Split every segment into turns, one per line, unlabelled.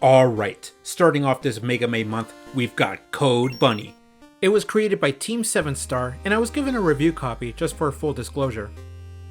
Alright, starting off this Mega May month, we've got Code Bunny. It was created by Team 7 Star, and I was given a review copy just for full disclosure.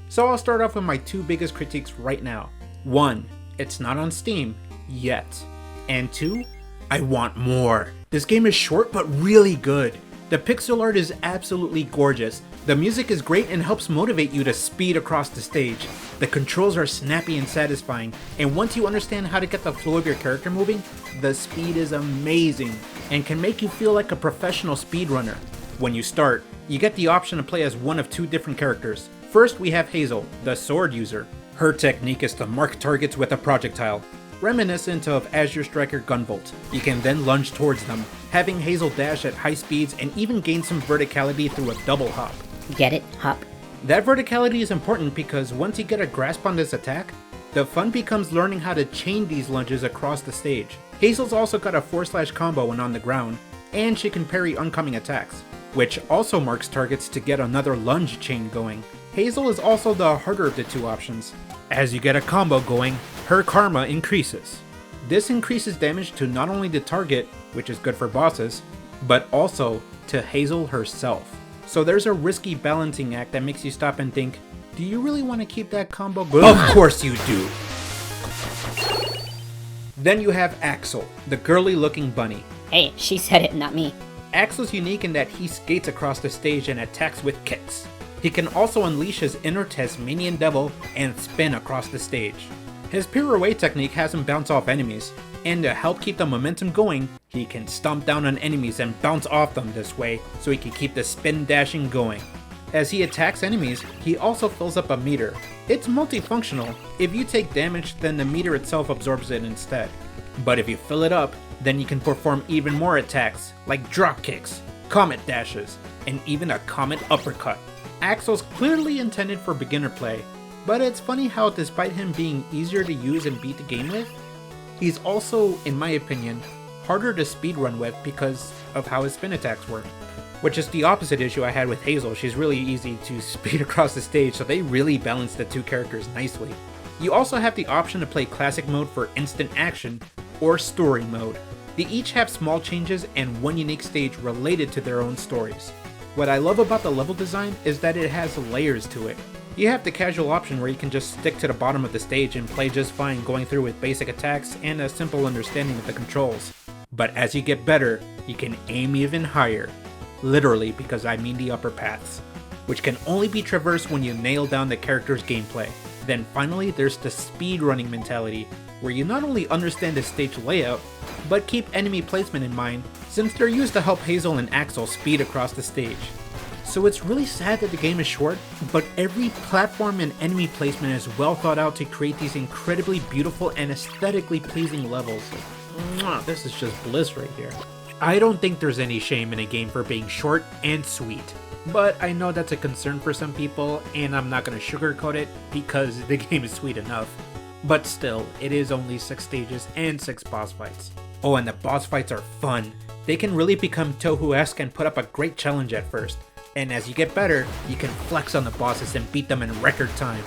So I'll start off with my two biggest critiques right now. 1, it's not on Steam, yet. And 2, I want more. This game is short but really good. The pixel art is absolutely gorgeous. The music is great and helps motivate you to speed across the stage. The controls are snappy and satisfying, and once you understand how to get the flow of your character moving, the speed is amazing and can make you feel like a professional speedrunner. When you start, you get the option to play as one of two different characters. First, we have Hazel, the sword user. Her technique is to mark targets with a projectile, reminiscent of Azure Striker Gunvolt. You can then lunge towards them, having Hazel dash at high speeds and even gain some verticality through a double hop.
Get it? Hop.
That verticality is important because once you get a grasp on this attack, the fun becomes learning how to chain these lunges across the stage. Hazel's also got a 4/ combo when on the ground, and she can parry oncoming attacks, which also marks targets to get another lunge chain going. Hazel is also the harder of the two options. As you get a combo going, her karma increases. This increases damage to not only the target, which is good for bosses, but also to Hazel herself. So there's a risky balancing act that makes you stop and think, do you really want to keep that combo going? Of course you do! Then you have Axel, the girly looking bunny.
Hey, she said it, not me.
Axel's unique in that he skates across the stage and attacks with kicks. He can also unleash his inner Tasmanian devil and spin across the stage. His pirouette technique has him bounce off enemies, and to help keep the momentum going, he can stomp down on enemies and bounce off them this way so he can keep the spin dashing going. As he attacks enemies, he also fills up a meter. It's multifunctional. If you take damage, then the meter itself absorbs it instead. But if you fill it up, then you can perform even more attacks, like drop kicks, comet dashes, and even a comet uppercut. Axel's clearly intended for beginner play, but it's funny how despite him being easier to use and beat the game with, he's also, in my opinion, harder to speedrun with because of how his spin attacks work. Which is the opposite issue I had with Hazel. She's really easy to speed across the stage, so they really balance the two characters nicely. You also have the option to play classic mode for instant action, or story mode. They each have small changes and one unique stage related to their own stories. What I love about the level design is that it has layers to it. You have the casual option where you can just stick to the bottom of the stage and play just fine going through with basic attacks and a simple understanding of the controls. But as you get better, you can aim even higher. Literally, because I mean the upper paths, which can only be traversed when you nail down the character's gameplay. Then finally, there's the speedrunning mentality, where you not only understand the stage layout, but keep enemy placement in mind, since they're used to help Hazel and Axel speed across the stage. So it's really sad that the game is short, but every platform and enemy placement is well thought out to create these incredibly beautiful and aesthetically pleasing levels. Mwah, this is just bliss right here. I don't think there's any shame in a game for being short and sweet, but I know that's a concern for some people, and I'm not going to sugarcoat it because the game is sweet enough. But still, it is only 6 stages and 6 boss fights. Oh, and the boss fights are fun. They can really become Touhou-esque and put up a great challenge at first. And as you get better, you can flex on the bosses and beat them in record time.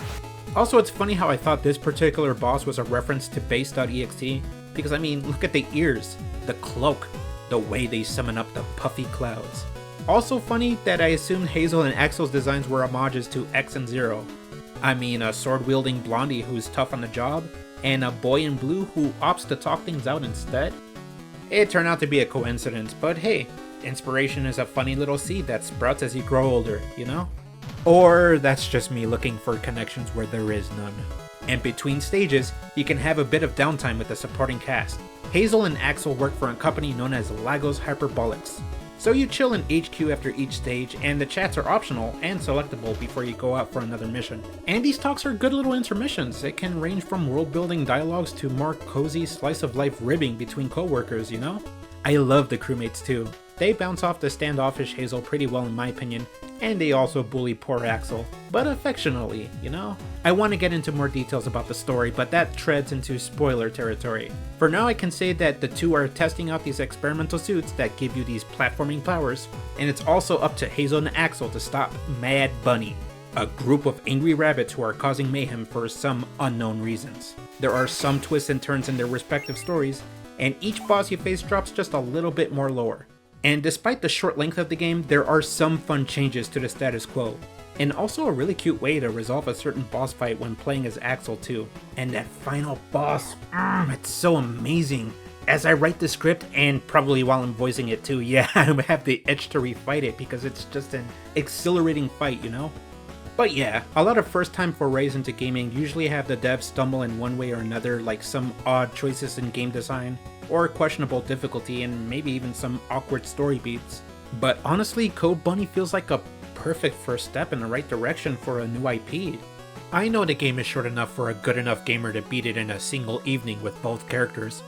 Also, it's funny how I thought this particular boss was a reference to base.exe, because I mean, look at the ears, the cloak, the way they summon up the puffy clouds. Also funny that I assumed Hazel and Axel's designs were homages to X and Zero. I mean, a sword-wielding blondie who's tough on the job, and a boy in blue who opts to talk things out instead. It turned out to be a coincidence, but hey, inspiration is a funny little seed that sprouts as you grow older, you know? Or that's just me looking for connections where there is none. And between stages, you can have a bit of downtime with the supporting cast. Hazel and Axel work for a company known as Lagos Hyperbolics. So you chill in HQ after each stage, and the chats are optional and selectable before you go out for another mission. And these talks are good little intermissions. It can range from world-building dialogues to more cozy slice-of-life ribbing between co-workers, you know? I love the crewmates too. They bounce off the standoffish Hazel pretty well in my opinion, and they also bully poor Axel, but affectionately, you know? I want to get into more details about the story, but that treads into spoiler territory. For now, I can say that the two are testing out these experimental suits that give you these platforming powers, and it's also up to Hazel and Axel to stop Mad Bunny, a group of angry rabbits who are causing mayhem for some unknown reasons. There are some twists and turns in their respective stories, and each boss you face drops just a little bit more lore. And despite the short length of the game, there are some fun changes to the status quo. And also a really cute way to resolve a certain boss fight when playing as Axel too. And that final boss, it's so amazing. As I write the script, and probably while I'm voicing it too, yeah, I have the itch to refight it because it's just an exhilarating fight, you know? But yeah, a lot of first-time forays into gaming usually have the devs stumble in one way or another, like some odd choices in game design, or questionable difficulty, and maybe even some awkward story beats. But honestly, Code Bunny feels like a perfect first step in the right direction for a new IP. I know the game is short enough for a good enough gamer to beat it in a single evening with both characters,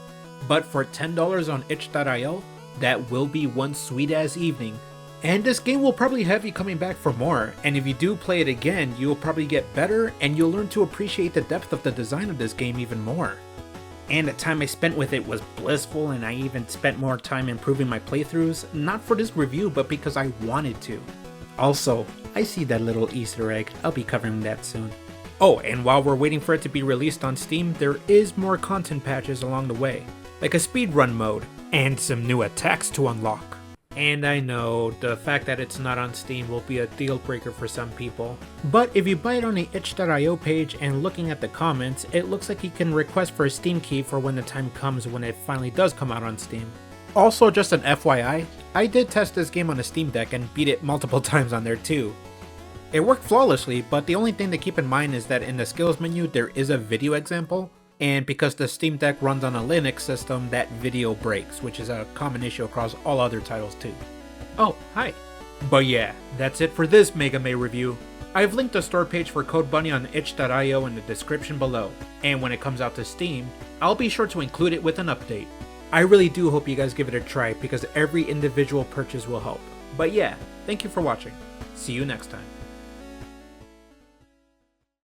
but for $10 on itch.io, that will be one sweet ass evening. And this game will probably have you coming back for more, and if you do play it again, you'll probably get better and you'll learn to appreciate the depth of the design of this game even more. And the time I spent with it was blissful, and I even spent more time improving my playthroughs, not for this review but because I wanted to. Also, I see that little Easter egg, I'll be covering that soon. Oh, and while we're waiting for it to be released on Steam, there is more content patches along the way, like a speedrun mode, and some new attacks to unlock. And I know, the fact that it's not on Steam will be a deal breaker for some people, but if you buy it on the itch.io page and looking at the comments, it looks like you can request for a Steam key for when the time comes when it finally does come out on Steam. Also, just an FYI, I did test this game on a Steam Deck and beat it multiple times on there too. It worked flawlessly, but the only thing to keep in mind is that in the skills menu there is a video example, and because the Steam Deck runs on a Linux system, that video breaks, which is a common issue across all other titles too. Oh, hi. But yeah, that's it for this Mega May review. I've linked the store page for Code Bunny on itch.io in the description below, and when it comes out to Steam, I'll be sure to include it with an update. I really do hope you guys give it a try because every individual purchase will help. But yeah, thank you for watching. See you next time.